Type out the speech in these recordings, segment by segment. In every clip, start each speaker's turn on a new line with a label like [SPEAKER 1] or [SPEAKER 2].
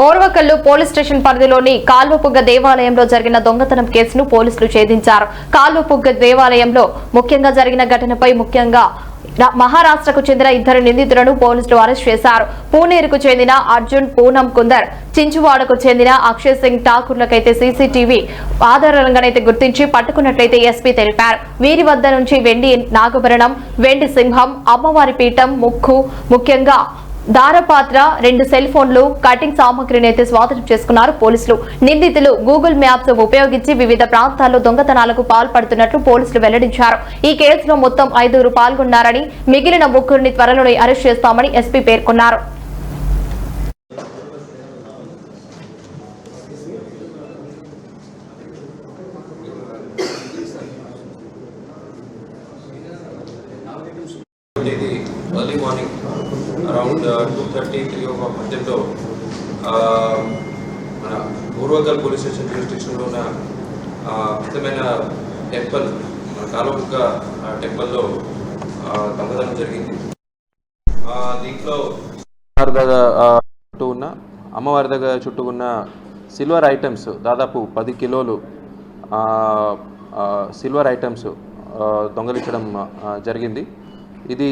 [SPEAKER 1] Orvakal police station పరిధిలోని కాల్వపుగ్గ దేవాలయంలో జరిగిన దొంగతనం కేసును పోలీసులు ఛేదించారు. కాల్వపుగ్గ దేవాలయంలో ముఖ్యంగా జరిగిన ఘటనపై మహారాష్ట్రకు చెందిన ఇద్దరు నిందితులను పోలీసులు అరెస్ట్ చేశారు. పూణేరుకు చెందిన అర్జున్ పూనం కుందర్, చించువాడకు చెందిన అక్షయ్ సింగ్ ఠాకూర్లకైతే సీసీటీవీ ఆధారంగానైతే గుర్తించి పట్టుకున్నట్లయితే ఎస్పీ తెలిపారు. వీరి వద్ద నుంచి వెండి నాగభరణం, వెండి సింహం, అమ్మవారి పీఠం, ముఖ్యంగా దారపాత్ర, 2 సెల్ ఫోన్లు, కటింగ్ సామగ్రిని అయితే స్వాధీనం చేసుకున్నారు పోలీసులు. నిందితులు గూగుల్ మ్యాప్స్ ఉపయోగించి వివిధ ప్రాంతాల్లో దొంగతనాలకు పాల్పడుతున్నట్లు పోలీసులు వెల్లడించారు. ఈ కేసులో మొత్తం 5 పాల్గొన్నారని, మిగిలిన 3 త్వరలోనే అరెస్ట్ చేస్తామని ఎస్పీ పేర్కొన్నారు.
[SPEAKER 2] early morning around 2:30 మధ్యలో మన ఓర్వకల్ పోలీస్ స్టేషన్ జ్యూరిస్డిక్షన్లో ఉన్న అద్భుతమైన టెంపుల్, మన కాల్వపుగ్గ టెంపుల్లో దొంగతనం జరిగింది. దీంట్లో చుట్టూ ఉన్న అమ్మవారి దగ్గర చుట్టూ ఉన్న సిల్వర్ ఐటమ్స్, దాదాపు 10 కిలోలు సిల్వర్ ఐటమ్స్ దొంగలించడం జరిగింది. ఇది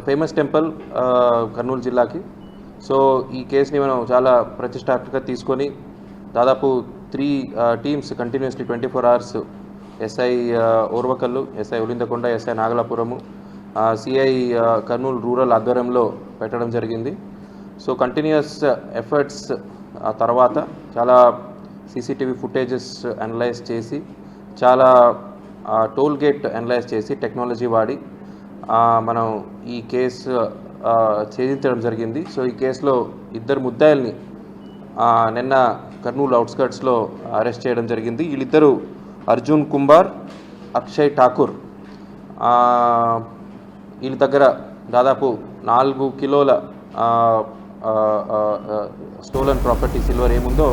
[SPEAKER 2] ఫేమస్ టెంపుల్ కర్నూలు జిల్లాకి. సో ఈ కేసుని మనం చాలా ప్రతిష్టాత్మకంగా తీసుకొని దాదాపు 3 teams continuously 24 hours SI Orvakallu, SI Ulindakonda, SI Nagalapuram, CI Kurnool rural ఆధ్వర్యంలో పెట్టడం జరిగింది. సో కంటిన్యూస్ ఎఫర్ట్స్ తర్వాత చాలా సీసీటీవీ ఫుటేజెస్ అనలైజ్ చేసి, చాలా టోల్ గేట్ అనలైజ్ చేసి టెక్నాలజీ వాడి మనం ఈ కేసు ఛేదించడం జరిగింది. సో ఈ కేసులో 2 ముద్దాయిల్ని నిన్న కర్నూలు అవుట్స్కర్ట్స్లో అరెస్ట్ చేయడం జరిగింది. వీళ్ళిద్దరూ అర్జున్ కుంబార్, అక్షయ్ ఠాకూర్. వీళ్ళ దగ్గర దాదాపు 4 కిలోల స్టోలన్ ప్రాపర్టీ సిల్వర్ ఏముందో